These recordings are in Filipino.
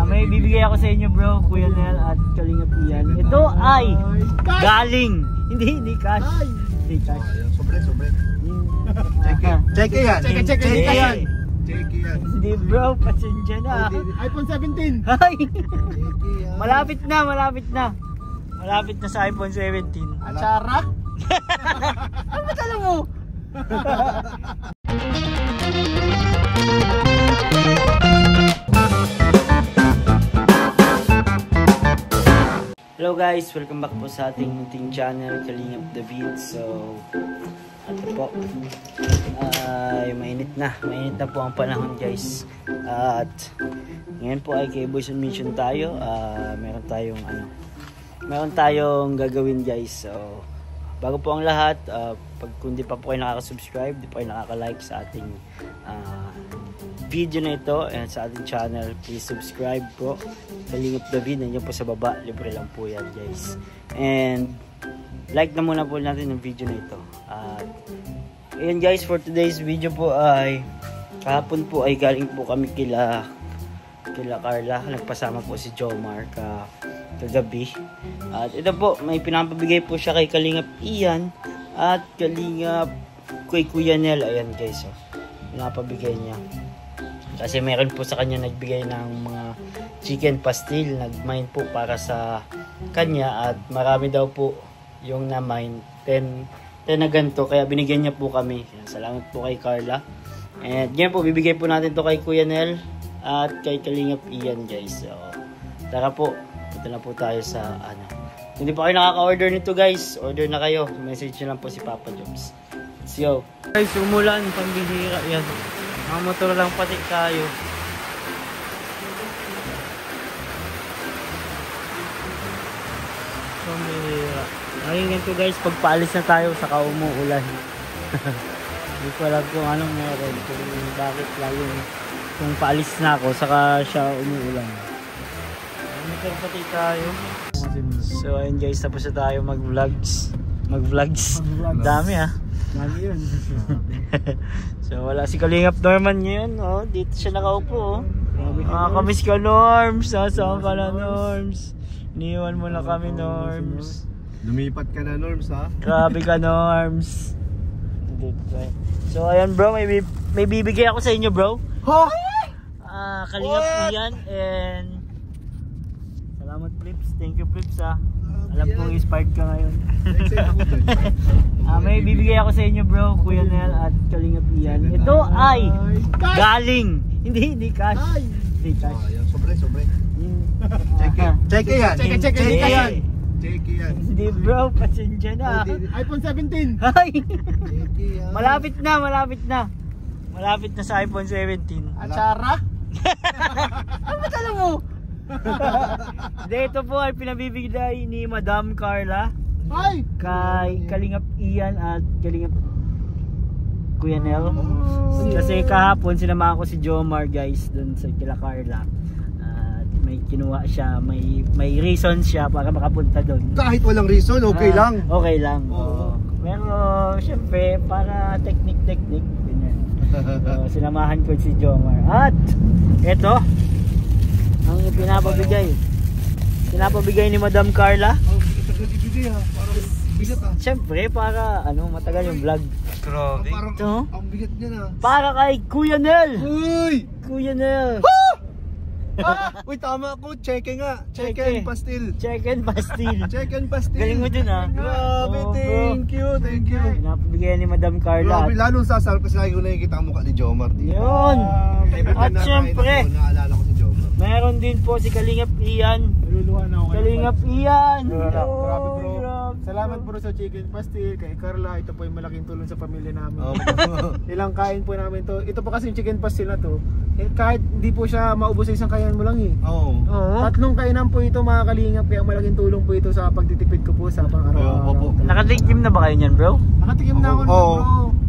May bibigay ako sa inyo bro, Kuya Nel at Kalingap Ian. Ito ay galing. Hindi cash. Hindi cash. Sobre. Check yan. Hindi bro, pasensya na. iPhone 17. Ay. Malapit na. Malapit na sa iPhone 17. Atsara? Ano ba tala mo? Hello guys, welcome back po sa ating munting channel, Kalingap David. So, ito po, mainit na po ang panahon guys. At ngayon po ay kay Boys on Mission tayo. Meron tayong gagawin guys. So, bago po ang lahat, kung di pa po kayo nakaka-subscribe, di pa kayo nakaka-like sa ating video na ito and sa ating channel, please subscribe po. Kalingap David, nandiyan po sa baba, libre lang po yan guys. And like na muna po natin ang video na ito. Ayan guys, for today's video po ay kahapon po ay galing po kami kila Carla. Nagpasama po si Jomar kagabi. At ito po, may pinapabigay po siya kay Kalingap Ian at Kalingap kay Kuya Nel. Ayan guys, pinapabigay niya. Kasi meron po sa kanya nagbigay ng mga chicken pastil, nag-mine po para sa kanya at marami daw po yung na-mine, 10 na ganito, kaya binigyan niya po kami. Salamat po kay Carla. And yan po, bibigay po natin to kay Kuya Nel at kay Kalingap Ian guys. So, tara po, punta na po tayo sa Kung hindi pa kayo nakaka-order nito guys, order na kayo. Message nyo lang po si Papa Jobs. Let's go. Guys, umulan, pambihira yan. Mga motor lang pati tayo. Pambihira. Ngayon ganito guys, pagpaalis na tayo saka umuulan. Hindi ko alam kung anong meron, kung bakit lalo kung paalis na ako saka siya umuulan. Mga motor pati tayo. So ayun guys, tapos na tayo mag-vlogs. Dami Dami yun. So wala si Kalingap Norman ngayon, dito siya nakaupo. Kamiss ka Norms, saan ka na Norms? Iniwan mo na kami Norms. Lumipat ka na Norms ha? Grabe ka Norms. So ayan bro, may bibigay ako sa inyo bro. Kalingap Ian and salamat Flips, thank you Flips Alam kong inspired ka ngayon. May bibigay ako sa inyo bro, Kuya Nel at Kalingap Ian. Ito ay galing. Hindi cash. Hindi cash. Sobre. Check yan. Hindi bro, pasensya na. iPhone 17. Ay. Malapit na. Malapit na sa iPhone 17. Atsara? Ano ba tala mo? Dito po ay pinabibigay ni Madam Carla kay Kalingap Ian at Kalingap Kuya Nel. Kasi kahapon sinamahan ko si Jomar guys dun sa kila Carla. At may kinuha siya, may reason siya para makapunta dun. Kahit walang reason, okay lang. Okay lang. Pero syempre para technique ganyan. Sinamahan ko si Jomar. At eto ang pinapabigay ni Madam Carla. Siyempre para matagal yung vlog. Grabe. Ang bigat niya na. Para kay Kuya Nel. Uy! Kuya Nel. Uy, tama ako. Check and pastil. Chicken pastil. Galing mo dun Grabe, thank you. Pinapabigay ni Madam Carla. Grabe, lalong sasarap kasi lagi ko nakikita ang mukha ni Jomar. Yun. At siyempre naalala ko si Jomar. meron din po si Kalingap Ian. Kalingap Ian. Grabe bro. Salamat bro sa chicken pastil kay Carla. Ito po yung malaking tulong sa pamilya namin. Ilang kain po namin to. Ito po kasi yung chicken pastil na to. Kahit hindi po siya maubos sa isang kainan mo lang Tatlong kainan po ito mga Kalingap. Kaya malaking tulong po ito sa pagtitipid ko po sa pang-araw-araw. Nakatikim na ba kayo niyan bro? Nakatikim na ako bro.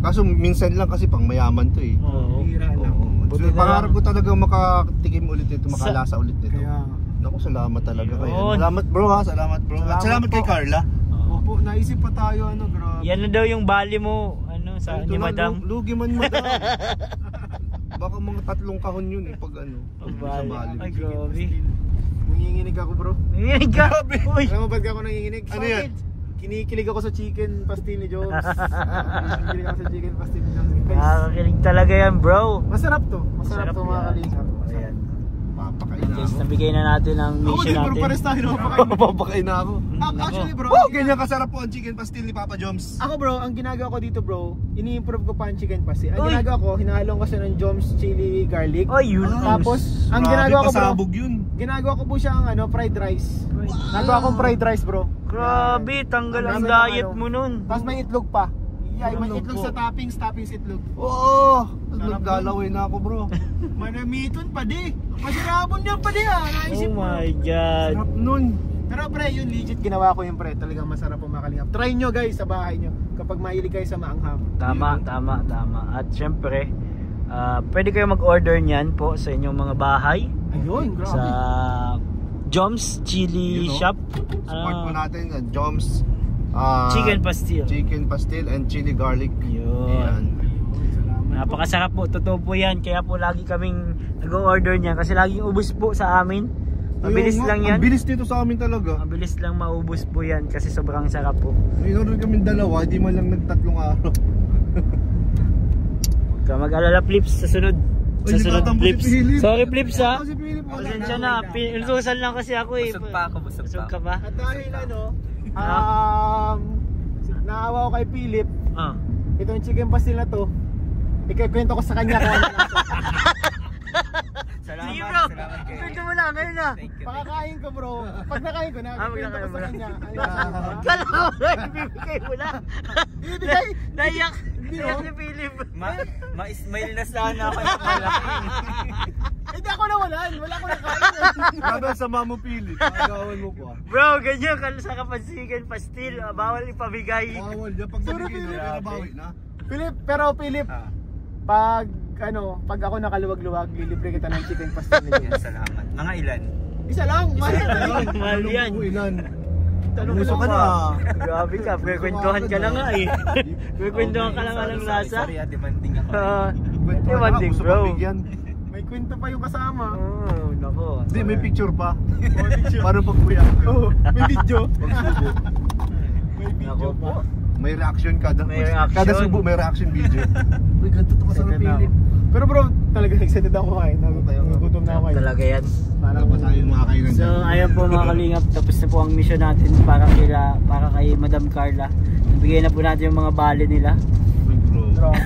Kaso minsan lang kasi pang mayaman to Hira lang. Pangarap ko talaga makatikim ulit ito, makalasa ulit nito. Kaya naku, salamat talaga kayo. Salamat bro Salamat bro. Salamat kay Carla. Opo, naisip pa tayo grabe. Yan na daw yung bali mo sa ni Madam. Lugi man Madam. Baka mga 3 kahon yun eh pag ano. Ay, grabe. Nanginginig ako bro. Nanginginig ka? Uy! Alam mo ba't ako nanginginig? Ano yan? Kinikilig ako sa chicken pastil ni Jones. Kinikilig ako sa chicken pastil ni Jones. Nakakakilig talaga yan, bro. Masarap to. Masarap to mga yan. kalingap. Ayan. Papakain na Guys, ako. nabigay na natin ang Ako mission din bro, natin. pares tayo napapakain. Papakain na ako. Actually bro, Wow, ganyan kasarap po ang chicken pastil ni Papa Joms. ako bro, ang ginagawa ko dito bro, ini-improve ko pa ang chicken pastil. Ang Uy! ginagawa ko, hinahalong ko siya ng Joms chili garlic. Oh, yun. Tapos, ang Grabe, ginagawa ko bro, pasabog yun. ginagawa ko po siya ang ano, fried rice. Nagawa kong fried rice bro. Grabe, tanggal ang Ang dami ng diet ano. mo nun. Tapos may itlog pa. Yeah, may Itlog itlog po. sa toppings itlog. Oo, Sarap naglalaway na ako bro. Manamiton pa di. Masarapon yan pa di naisip Oh mo. my God. Sarap nun. Pero pre, yun legit ginawa ko yung pre. Talagang masarap po makalingap. Try nyo guys sa bahay nyo kapag mahilig kayo sa maanghang. Tama. At syempre, pwede kayo mag-order niyan po sa inyong mga bahay. Ayun, grabe. Sa Joms Chili Yun, no? Shop. Support po natin ang Joms Chicken pastil. chicken pastil and chili garlic. Yun. Ayan. Salamat. Napakasarap po, totoo po yan. Kaya po lagi kaming nag-order niyan kasi laging ubos po sa amin. Mabilis Ayun nga, lang yan. Ang bilis nito sa amin talaga. Mabilis lang maubos po yan kasi sobrang sarap po. May order kami 2, di man lang nag-3 araw. Huwag ka mag-alala, Flips, sa sunod. Sa Ay, sunod, nagtatampo si Flips. Philip. Sorry, Flips, ha. Ako si Philip, wala Pasensya na. na, inutusan lang kasi ako eh. Busog pa ako, busog Busog pa ka ako. ba? At dahil naawa ko kay Philip, Ah. itong chicken pastil na to, ikikwento ko sa kanya kung ano nasa. Salamat, Sige bro, salamat kayo. kwento mo na, ngayon na. Thank you. Pakakain ko bro. Pag nakain ko na, ikikwento ko sa kanya. Kala ko na, ibibigay mo na. Ibibigay? Naiyak. Hindi, Naiyak oh. si Philip. Ma-smile na sana ako ng malaki. Hindi ako nawalan. Wala ko nakain. Grabe ang sama mo Philip. Agawan mo pa. Bro, ganyan ka sa kapansigan pastil. Bawal ipabigay. Bawal niya pag Sorry, nabigay Philip. na pero bawi na. Philip, Ah, pag ako nakaluwag-luwag, lilibre kita ng chicken pastil na yan, Jones. salamat. Mga ilan? Isa lang, mahal na lang. Mahal yan. Ilan? Tanong Gusto ko ka lang na. Grabe ka, kwentuhan ka na nga eh. Kwentuhan ka lang ng lasa. Sorry, demanding ako. Kwento Ewan ka, din, gusto bro. ka bigyan. May kwento pa yung kasama. Oh, nako. Hindi, may picture pa. Oh, picture. Paano pag kuya? Oh, may video. Pagsubo. May video Nako pa. po. May reaction kada May reaction. Kada subo may reaction video. Uy, ganito to ka sa Excited na Philip. ako. Pero bro, talaga excited ako kain. Nagutom na ako kain. Talaga yan. Parang Tapos ayun mga kainan. So, ayan po mga kalingap. Tapos na po ang mission natin para kay Madam Carla. Nabigay na po natin yung mga bale nila.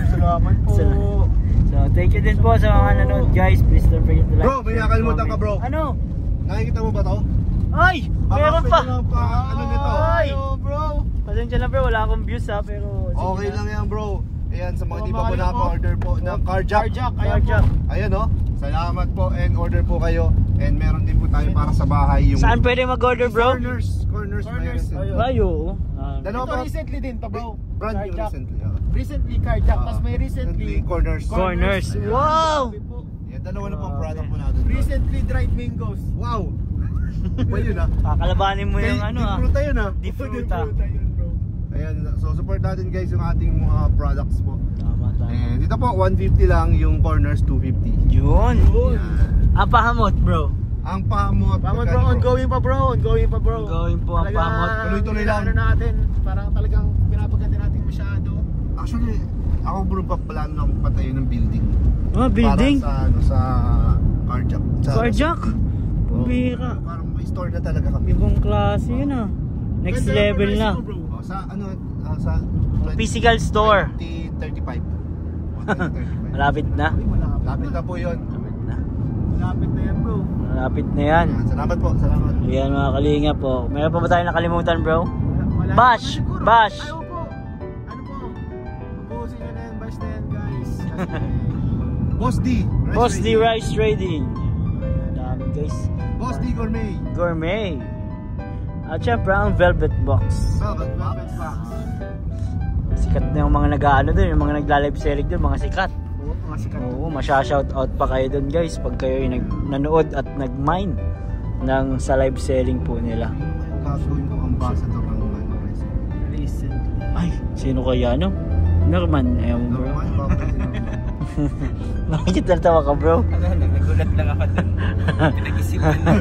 Salamat po. So, thank you din po sa mga nanonood guys. Please don't forget to like. Bro, may share, nakalimutan ka, comment. bro. Ano? Nakikita mo ba to? Ay! Meron pa! Ano nito? Ay! bro. Pasensya na bro, wala akong views ha, pero sige Okay na. lang yan bro. Ayan, sa mga Oh, di pa po mahal ako. naka-order po ng Carjack. Carjack, ayan Carjack. po. Ayan oh. Salamat po and order po kayo. And meron din po tayo para sa bahay yung Saan pwede mag-order bro? Corners Corners, meron. ayun. Ay, oo. Dalawa Ito po. recently din to bro. Brand new Carjack. recently. Recently Carjack, tapos may recently Corners. Corners. Ayan. Wow! Yan, dalawa na po ang product po natin. Recently dried mangoes. Wow! Ba yun ah? Kakalabanin mo yung ano Deep ah. fruta yun ah. Deep fruta. Yun, bro. Ayan, so support natin guys yung ating mga products po. Tama, tama. And dito po 150 lang, yung corners 250. Yun. Yan. Ang pahamot bro. Ang pahamot. Pamot bro, ongoing pa bro. Ongoing pa bro. Ongoing po ang Talagang, pamot. Tuloy-tuloy lang. Ano natin, parang talagang pinapaganda natin masyado. Actually, ako bro paplano na akong patayin ng building. Building? Para sa ano sa Carjack. Carjack? Oh, Pambira. parang may store na talaga kami. Ibang klase yun ah. Next Ganda yung level price na. mo, bro. Oh, sa ano sa Physical store. 2035. Oh, 2035. Malapit na. Uy, malapit. Lapit na po 'yon. Malapit na. Malapit na yan bro. Malapit na yan. Salamat po, salamat. Ayan mga kalinga po. Meron pa ba tayong nakalimutan bro? Wala Bash! na siguro. Bash! Ayaw po. Ano po? Ubusin nyo na yan, bash na yan guys. Boss D. Boss D Trading. Rice Trading. Dami guys. Boss D Gourmet. Gourmet. At syempre ang Velvet Box. Velvet Box. Sikat na yung mga nag-ano dun, yung mga nagla-live selling dun, mga sikat. Oo, mga sikat. Oo, masya-shoutout pa kayo dun guys pag kayo yung nanood at nag-mine sa live selling po nila. Gagawin ko ambassador ng ano. Listen. Ay, sino kaya no? Norman, ayaw mo bro. Normal, bakit? Bakit natawa ka, bro? Nagulat lang ako dun. Pinag-isipan na.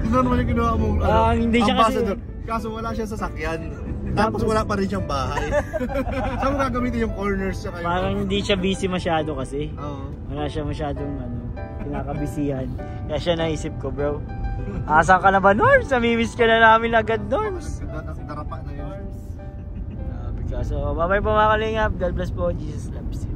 Normal yung ginawa mong Hindi siya ambassador. Kaso wala siya sa sakyan. Tapos wala pa rin siyang bahay. Saan mo gagamitin yung corners siya kayo? Parang hindi siya busy masyado kasi. Oo. Wala siya masyadong kinakabisihan. Kaya siya naisip ko, bro. Asan ka na ba, Norms? Namimiss ka na namin agad, Norms. Darapa na yun. So, bye-bye po mga kalingap. God bless po. Jesus loves you.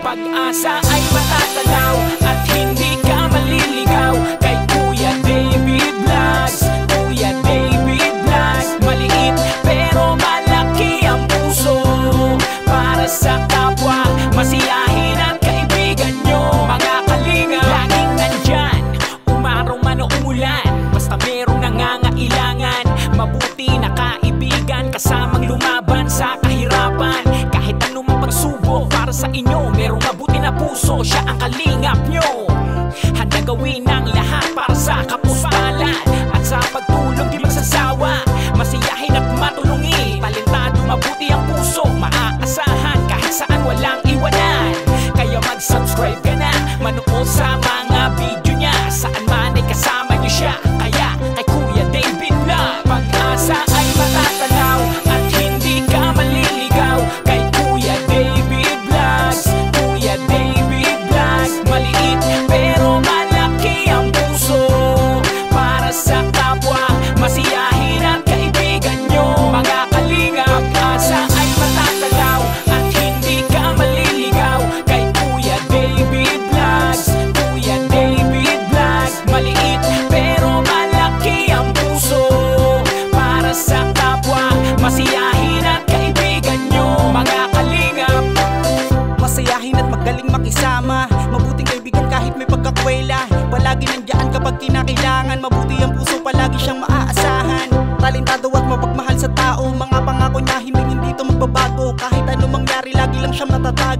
Pag-asa ay matatanaw at hindi ka maliligaw kay Kuya David Vlogs. Kuya David Vlogs, maliit pero malaki ang puso para sa kapwa, masiyahin at kaibigan nyo. Mga kalinga, laging nandyan, umaraw man o umulan, basta merong nangangailangan. Mabuti na kaibigan, kasamang lumaban sa kahirapan. Kahit anumang pagsubok para sa inyo, merong mabuti na puso, siya ang kalingap nyo. Handa gawin ang lahat para sa kapuspalan, at sa pagtulong di magsasawa, masiyahin at matulungin. Talentado, mabuti ang puso, maaasahan kahit saan walang iwanan. Kaya mag-subscribe ka na, manood sa mga video niya, saan man ay kasama niyo siya. Kaya kay Kuya David Vlog, pag-asa ay matatanaw at hindi ka maliligaw kay Kuya David Vlogs. Kuya David Vlogs, maliit pero malaki ang puso para sa kapwa, masiyahin at kaibigan nyo. Mga kalinga, pag-asa ay matatanaw at hindi ka maliligaw kay Kuya David Vlogs. Kuya David Vlogs, maliit pero malaki ang puso para sa kapwa, masiyahin at kaibigan nyo. Mga kalingap, masayahin at magaling makisama, mabuting kaibigan kahit may pagkakwela. Palagi nandiyan kapag kinakailangan, mabuti ang puso, palagi siyang maaasahan. Talentado at mapagmahal sa tao, mga pangako niya hindi ito magbabago. Kahit anong mangyari, lagi lang siyang matatag.